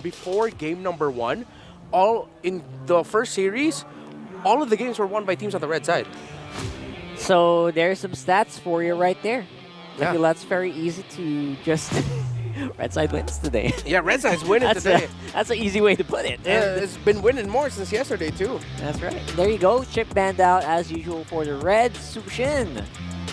before game number 1, all in the first series, all of the games were won by teams on the red side. So there's some stats for you right there. I Yeah. feel that's very easy to just red side wins today. Yeah, red side's winning That's today. that's an easy way to put it. Yeah, it's been winning more since yesterday too. That's right. There you go. Chip banned out as usual for the Reds. Sushin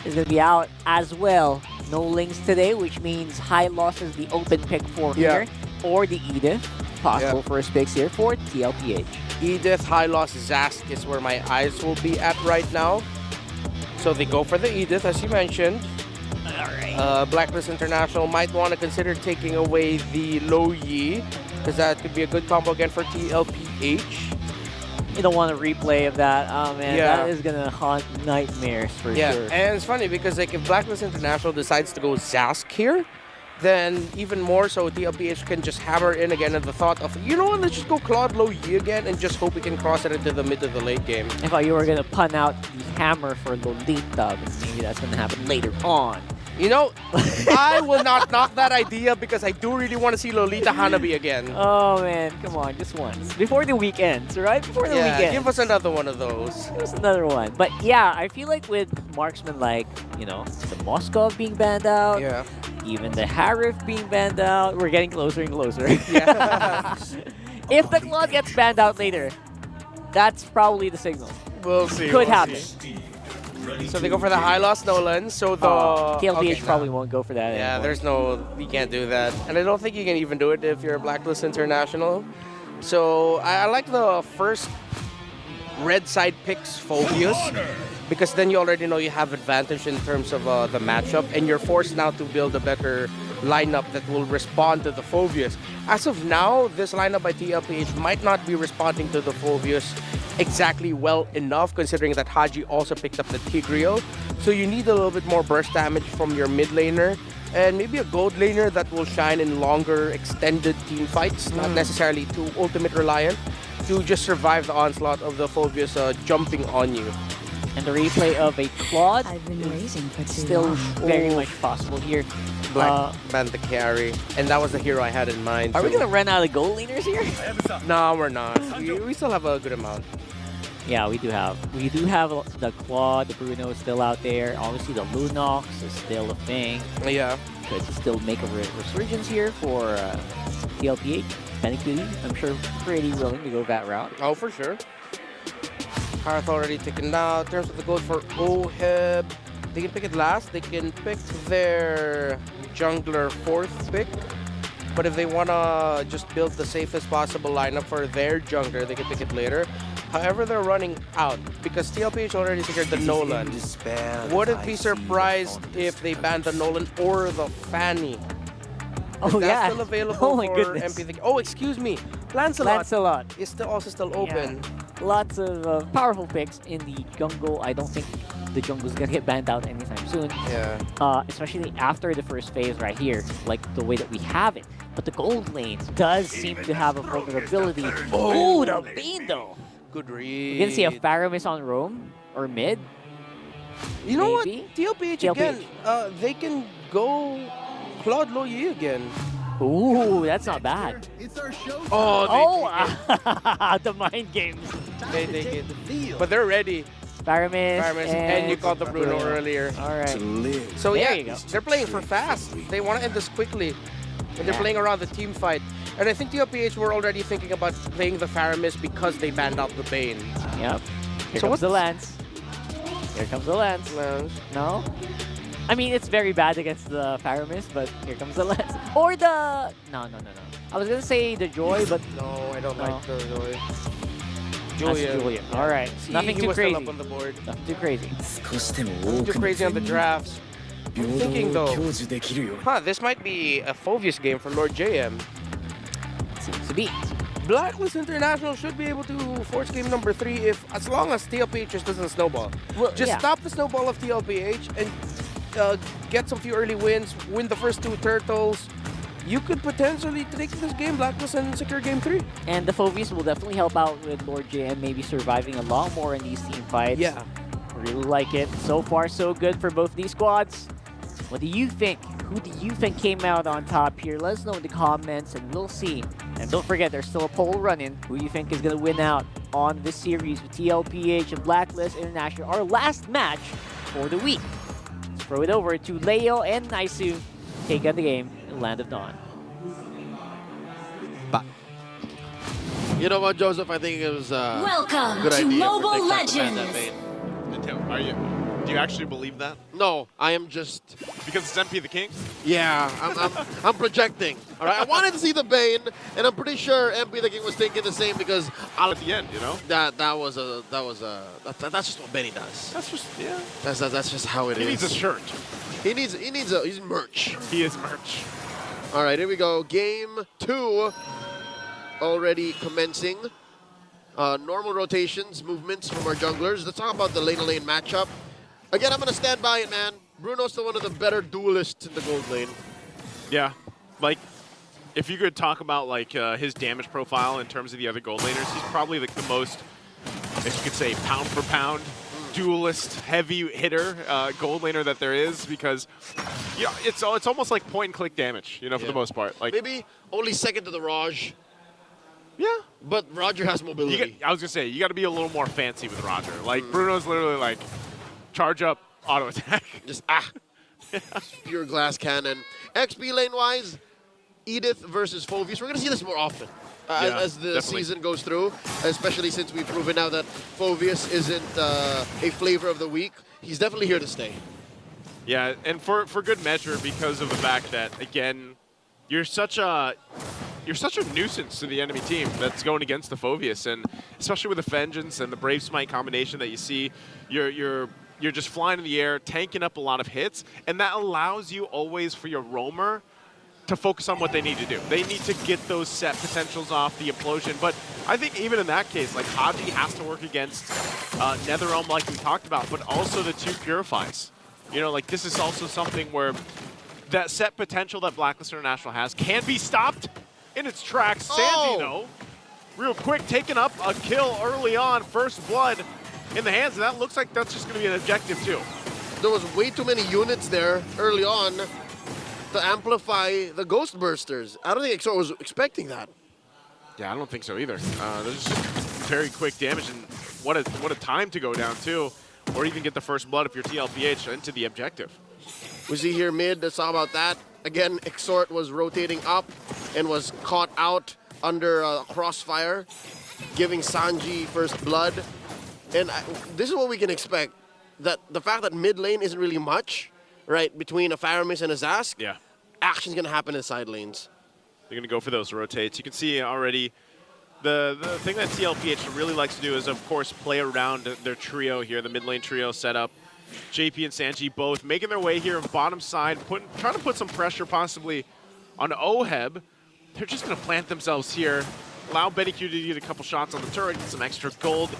is going to be out as well. No links today, which means high loss is the open pick for Yeah. here. Or the Edith. Possible Yeah. first picks here for TLPH. Edith, high loss, Zask is where my eyes will be at right now. So they go for the Edith, as you mentioned. Alright. Blacklist International might want to consider taking away the Lo Yi, because that could be a good combo again for TLPH. You don't want a replay of that. Oh man, Yeah. that is going to haunt nightmares for Yeah, sure. and it's funny because like if Blacklist International decides to go Zask here, then even more so TLPH can just hammer in again at the thought of, you know what, let's just go Claude Lo Yi again and just hope we can cross it into the mid to the late game. I thought you were going to pun out the hammer for Lolita, but maybe that's going to happen later on. You know, I will not knock that idea because I do really want to see Lolita Hanabi again. Oh man, come on, just once. Before the weekends, right? Before the weekend. Give us another one of those. Give us another one. But yeah, I feel like with marksmen like, you know, the Moskov being banned out, Yeah. even the Harif being banned out, we're getting closer and closer. Yeah. If the Claude gets banned out later, that's probably the signal. We'll see. Could we'll happen. see. So they go for the high loss Nolan. So the TLPH okay, probably no. won't go for that Yeah, anymore. there's no, you can't do that. And I don't think you can even do it if you're a Blacklist International. So I like the first red side picks Phobius, because then you already know you have advantage in terms of the matchup, and you're forced now to build a better lineup that will respond to the Phobius. As of now, this lineup by TLPH might not be responding to the Phobius exactly well enough, considering that Haji also picked up the Tigreal. So you need a little bit more burst damage from your mid laner, and maybe a gold laner that will shine in longer, extended team fights, not necessarily too ultimate reliant, to just survive the onslaught of the Phobius jumping on you. And the replay of a Claude I've been waiting for too still long. very much possible here. Black banned the carry, and that was the hero I had in mind. Are we so- going to run out of gold laners here? No, we're not. We still have a good amount. Yeah, we do have. We do have the Claude, the Bruno is still out there. Obviously, the Lunox is still a thing. Yeah. Could still make a resurgence here for TLPH. Technically, I'm sure pretty willing to go that route. Oh, for sure. Hearth already taken out. In terms of the gold for Oheb, they can pick it last. They can pick their jungler 4th pick. But if they want to just build the safest possible lineup for their jungler, they can pick it later. However, they're running out because TLPH already secured the Nolan. Wouldn't be surprised if they banned the Nolan or the Fanny. Oh, That's yeah. still available Oh, my for goodness. MP3. Oh, excuse me. Lancelot Lancelot. is also still open. Lots of powerful picks in the jungle. I don't think the jungle's going to get banned out anytime soon. Yeah. Especially after the first phase right here, like the way that we have it. But the gold lane does seem to have a vulnerability. Oh, the Bane though. Good read. You're going to see a Faramis on roam or mid. You know maybe? what? TLPH again, they can go Claude Lo Yi again. Ooh, that's not bad. Oh, The mind games. they take it. But they're ready. Faramis, And you caught the Bruno earlier. All right. So There yeah, you go. they're playing for fast. They want to end this quickly. And they're Yeah. playing around the team fight. And I think TLPH were already thinking about playing the Faramis because they banned out the Bane. Yep. Here So comes the what's- Lance. Here comes the Lance. Lance. No? I mean, it's very bad against the Faramis, but here comes the Lance. Or the... No. I was going to say the Joy, but No, I don't No. like the Joy. that's Julian. All right. See, Nothing he too was crazy. still up on the board. Nothing too crazy. Too crazy on the drafts. I'm thinking though, this might be a Phobius game for Lord JM. Seems to be. Blacklist International should be able to force game number 3 as long as TLPH just doesn't snowball. Well, Just yeah. stop the snowball of TLPH and get some few early wins, win the first 2 turtles. You could potentially take this game Blacklist and secure game 3. And the Phobius will definitely help out with Lord JM maybe surviving a lot more in these team fights. Yeah. Really like it. So far, so good for both these squads. What do you think? who do you think came out on top here? Let us know in the comments and we'll see. And don't forget, there's still a poll running. Who you think is going to win out on this series with TLPH and Blacklist International, our last match for the week. Let's throw it over to Leo and Naisu. Take on the game in Land of Dawn. You know what, Joseph? I think it was Welcome a good to idea Mobile for Nick to ban that Legends. bait. Do you actually believe that? No, I am just... Because it's MP the King? Yeah, I'm projecting. All right, I wanted to see the Bane, and I'm pretty sure MP the King was thinking the same because At the end, you know? that's just what Benny does. That's just, yeah. That's just how it is. He needs a shirt. He's merch. He is merch. All right, here we go. Game 2 already commencing. Normal rotations, movements from our junglers. Let's talk about the lane-to-lane matchup. Again, I'm going to stand by it, man. Bruno's still one of the better duelists in the gold lane. Yeah. Like, if you could talk about, like, his damage profile in terms of the other gold laners, he's probably like the most, if you could say, pound-for-pound duelist, heavy hitter gold laner that there is, because yeah, it's almost like point-and-click damage, you know, for the most part. Like maybe only second to the Raj. Yeah. But Roger has mobility. I was going to say, you got to be a little more fancy with Roger. Like, Bruno's literally like, charge up, auto attack. Just, pure glass cannon. XP lane-wise, Edith versus Phoveus. We're going to see this more often as the definitely. season goes through, especially since we've proven now that Phoveus isn't a flavor of the week. He's definitely here to stay. Yeah, and for good measure, because of the fact that, again, you're such a nuisance to the enemy team that's going against the Phoveus, and especially with the Vengeance and the Brave Smite combination that you see, you're just flying in the air, tanking up a lot of hits, and that allows you always for your roamer to focus on what they need to do. They need to get those set potentials off, the implosion, but I think even in that case, like Haji has to work against Netherrealm like we talked about, but also the 2 Purifies. You know, like this is also something where that set potential that Blacklist International has can be stopped in its tracks. Sanji, though, real quick, taking up a kill early on, first blood in the hands, and that looks like that's just going to be an objective, too. There was way too many units there early on to amplify the Ghost Bursters. I don't think Exor was expecting that. Yeah, I don't think so either. There's just very quick damage, and what a time to go down, too, or even get the first blood if you're TLPH into the objective. We see here mid, let's talk about that. Again, Exort was rotating up and was caught out under crossfire, giving Sanji first blood. And this is what we can expect, that the fact that mid lane isn't really much, right, between a Faramis and a Zask, Yeah. action's going to happen in the side lanes. They're going to go for those rotates. You can see already the thing that TLPH really likes to do is, of course, play around their trio here, the mid lane trio setup. JP and Sanji both making their way here bottom side, trying to put some pressure possibly on Oheb. They're just going to plant themselves here, allow Benny Q to get a couple shots on the turret, get some extra gold,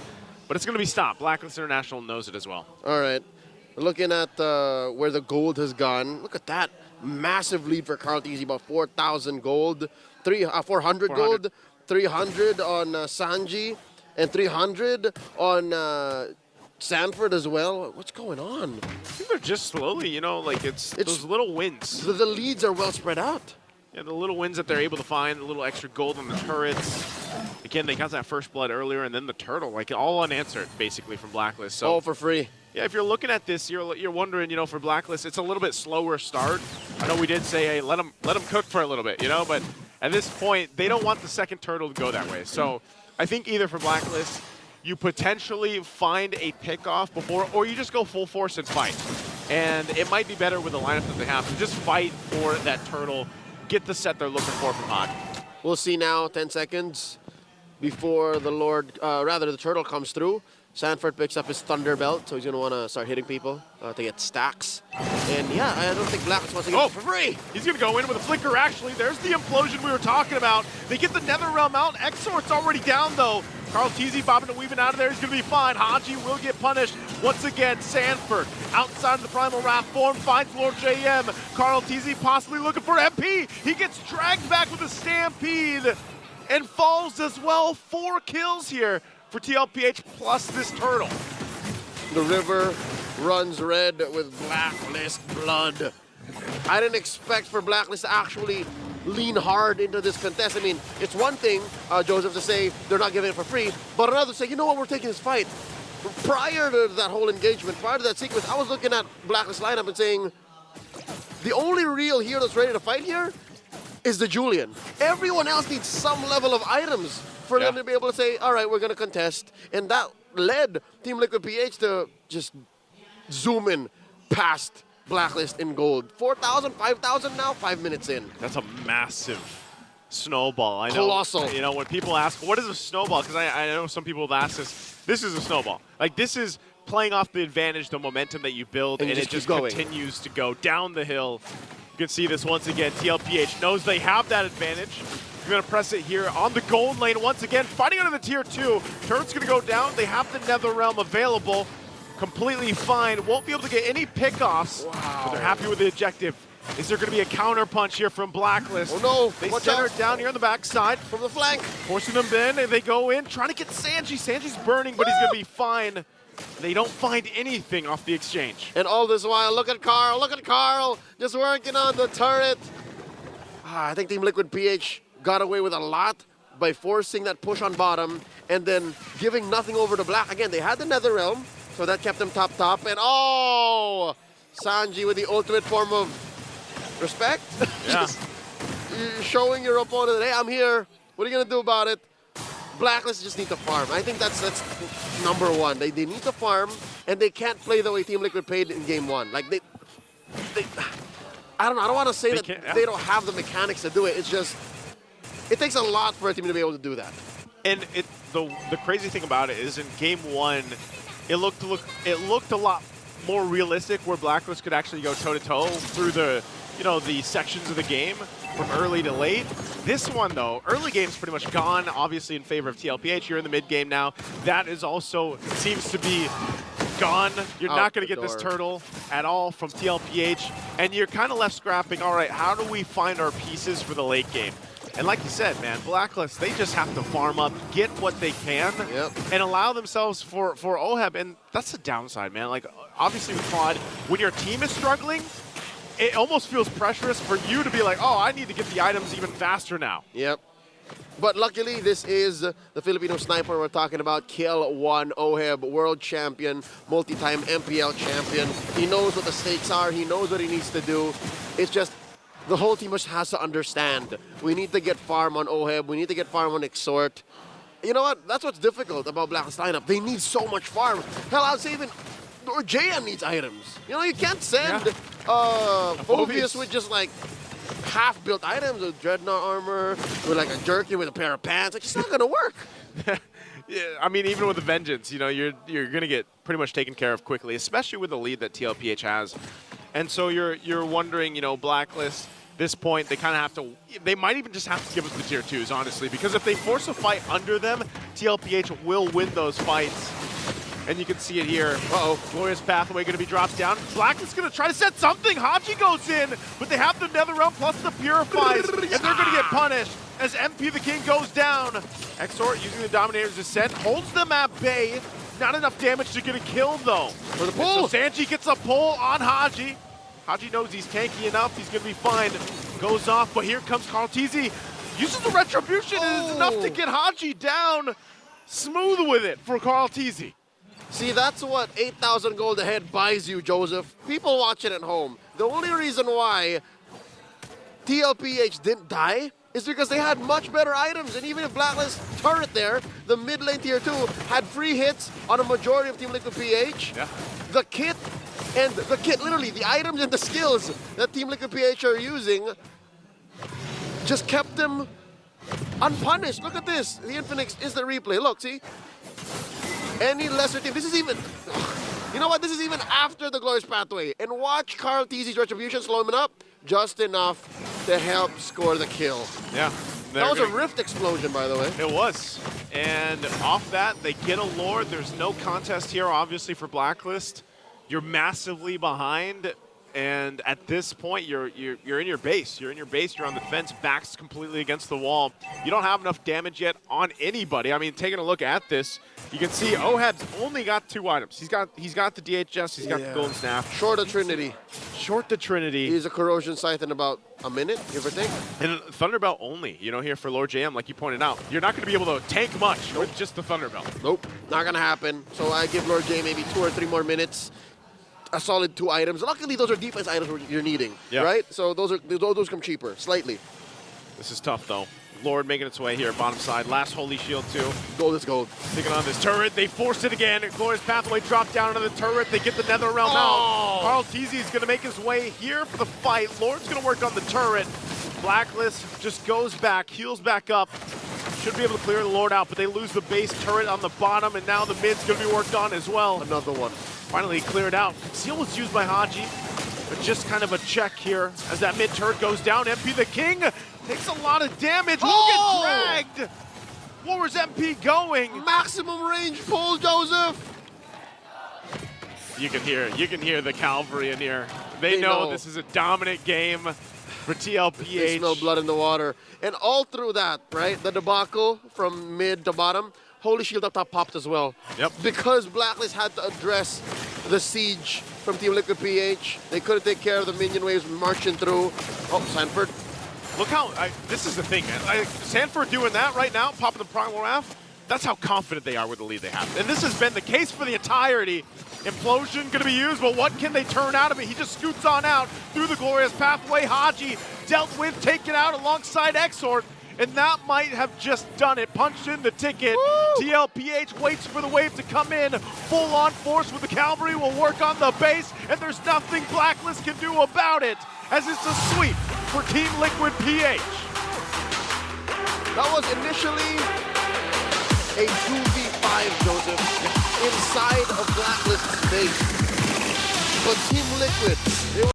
but it's going to be stopped. Blacklist International knows it as well. All right. Looking at where the gold has gone, look at that. Massive lead for Carl Tizzy, about 4,000 gold, 400 gold, 300 on Sanji, and 300 on Sanford as well. What's going on? I think they're just slowly, you know, like it's those little wins. The leads are well spread out. Yeah, the little wins that they're able to find, the little extra gold on the turrets. Again, they got that first blood earlier, and then the turtle, like all unanswered, basically, from Blacklist. So, All for free. yeah, if you're looking at this, you're wondering, you know, for Blacklist, it's a little bit slower start. I know we did say, hey, let them cook for a little bit, you know, but at this point, they don't want the second turtle to go that way. So I think either for Blacklist, you potentially find a pickoff before, or you just go full force and fight. And it might be better with the lineup that they have to just fight for that turtle, get the set they're looking for from Hog. We'll see now, 10 seconds before the turtle comes through. Sanford picks up his Thunder Belt, so he's going to want to start hitting people to get stacks. And yeah, I don't think Blacklist wants to get it for free. He's going to go in with a flicker, actually. There's the implosion we were talking about. They get the Netherrealm out. Exort's already down, though. Carl Tizzy bobbing and weaving out of there. He's going to be fine. Haji will get punished. Once again, Sanford outside of the Primal Wrath form finds Lord JM. Carl Tizzy possibly looking for MP. He gets dragged back with a Stampede and falls as well. 4 kills here for TLPH plus this turtle. The river runs red with Blacklist blood. I didn't expect for Blacklist to actually lean hard into this contest. I mean, it's one thing, Joseph, to say they're not giving it for free, but another to say, you know what, we're taking this fight. Prior to that whole engagement, prior to that sequence, I was looking at Blacklist lineup and saying, the only real hero that's ready to fight here is the Julian. Everyone else needs some level of items for them to be able to say, all right, we're going to contest. And that led Team Liquid PH to just zoom in past Blacklist in gold. 4,000, 5,000 now, 5 minutes in. That's a massive snowball. I know. Colossal. You know, when people ask, what is a snowball? Because I know some people have asked this is a snowball. Like, this is playing off the advantage, the momentum that you build, and it just continues to go down the hill. You can see this once again. TLPH knows they have that advantage. You're going to press it here on the gold lane once again, fighting under the tier 2. Turret's going to go down. They have the Nether Realm available. Completely fine. Won't be able to get any pickoffs, but they're happy with the objective. Is there going to be a counter punch here from Blacklist? Oh no! They center it down here on the backside. From the flank. Forcing them in, and they go in, trying to get Sanji. Sanji's burning, but he's going to be fine. They don't find anything off the exchange. And all this while, look at Carl, just working on the turret. I think Team Liquid PH got away with a lot by forcing that push on bottom and then giving nothing over to Black. Again, they had the Nether Realm, so that kept them top. And oh! Sanji with the ultimate form of respect. Yeah. Just showing your opponent, hey, I'm here. What are you going to do about it? Blacklist just need to farm. I think that's number one. They need to farm, and they can't play the way Team Liquid played in game 1. Like, I don't know. I don't want to say that they don't have the mechanics to do it. It's just, it takes a lot for a team to be able to do that. And the crazy thing about it is in game 1, it looked a lot more realistic where Blacklist could actually go toe-to-toe through the sections of the game from early to late. This one, though, early game's pretty much gone, obviously in favor of TLPH. You're in the mid-game now. That is also, seems to be gone. You're not going to get this turtle at all from TLPH, and you're kind of left scrapping, all right, how do we find our pieces for the late game? And like you said, man, Blacklist, they just have to farm up, get what they can, and allow themselves for OHEB. And that's the downside, man. Like, obviously with Claude, when your team is struggling, it almost feels pressurous for you to be like, oh, I need to get the items even faster now. Yep. But luckily, this is the Filipino sniper we're talking about, Kill 1 OHEB, world champion, multi-time MPL champion. He knows what the stakes are. He knows what he needs to do. It's just the whole team just has to understand. We need to get farm on OHEB. We need to get farm on Exhort. You know what? That's what's difficult about Blacklist lineup. They need so much farm. Hell, I'd say even or JM needs items. You know, you can't send Phobius with just like half-built items with Dreadnought armor, with like a jerkin with a pair of pants. It's just not gonna work. Yeah, I mean, even with the Vengeance, you know, you're gonna get pretty much taken care of quickly, especially with the lead that TLPH has. And so you're wondering, you know, Blacklist, this point, they kind of have to, they might even just have to give us the tier 2s, honestly, because if they force a fight under them, TLPH will win those fights. And you can see it here. Uh-oh, Glorious Pathway going to be dropped down. Blacklist going to try to set something. Haji goes in, but they have the Nether Realm plus the Purifies, and they're going to get punished as MP the King goes down. Exhort using the Dominator's Descent, holds them at bay. Not enough damage to get a kill, though. For the pull. So Sanji gets a pull on Haji. Haji knows he's tanky enough. He's going to be fine. Goes off, but here comes Carl Teasy. Uses the Retribution, and it's enough to get Haji down. Smooth with it for Carl Teasy. See, that's what 8,000 gold ahead buys you, Joseph. People watching at home. The only reason why TLPH didn't die is because they had much better items. And even if Blacklist turret there, the mid lane tier 2 had free hits on a majority of Team Liquid PH. Yeah. The kit, literally, the items and the skills that Team Liquid PH are using just kept them unpunished. Look at this. The Infinix instant replay. Look, see? Any lesser team, this is even, you know what, this is even after the Glorious Pathway. And watch Carl Teasy's Retribution slow him up just enough to help score the kill. Yeah. That was a Rift explosion, by the way. It was. And off that, they get a Lord. There's no contest here, obviously, for Blacklist. You're massively behind. And at this point, you're in your base. You're in your base. You're on the defense. Back's completely against the wall. You don't have enough damage yet on anybody. I mean, taking a look at this, you can see Oheb's only got 2 items. He's got the DHS. He's got the Golden Staff. Short of Trinity. Short the Trinity. He's a Corrosion Scythe in about a minute, give or take. And Thunderbelt only, you know, here for Lord JM, like you pointed out. You're not going to be able to tank much with just the Thunderbelt. Nope, not gonna happen. So I give Lord J maybe 2 or 3 more minutes. A solid 2 items. Luckily, those are defense items you're needing, right? So those come cheaper, slightly. This is tough, though. Lord making its way here, bottom side. Last Holy Shield, too. Gold is gold. Sticking on this turret. They forced it again. Glorious Pathway dropped down into the turret. They get the Nether Realm out. Carl Teasy is going to make his way here for the fight. Lord's going to work on the turret. Blacklist just goes back, heals back up. Should be able to clear the Lord out, but they lose the base turret on the bottom, and now the mid's going to be worked on as well. Another one. Finally cleared out. Conceal was used by Haji, but just kind of a check here as that mid turret goes down. MP the King takes a lot of damage. Will get dragged. Where's MP going? Maximum range pull, Joseph. You can hear the cavalry in here. They know this is a dominant game for TLPH. They smell blood in the water. And all through that, right, the debacle from mid to bottom, Holy Shield up top popped as well. Yep. Because Blacklist had to address the siege from Team Liquid PH. They couldn't take care of the minion waves marching through. Oh, Sanford. Look how, this is the thing, man. Sanford doing that right now, popping the Primal Wrath, that's how confident they are with the lead they have. And this has been the case for the entirety. Implosion going to be used, but what can they turn out of it? He just scoots on out through the Glorious Pathway. Haji dealt with, taken out alongside Exort. And that might have just done it. Punched in the ticket. Woo! TLPH waits for the wave to come in. Full on force with the cavalry will work on the base, and there's nothing Blacklist can do about it, as it's a sweep for Team Liquid PH. That was initially a 2v5, Joseph, inside of Blacklist's base. But Team Liquid, they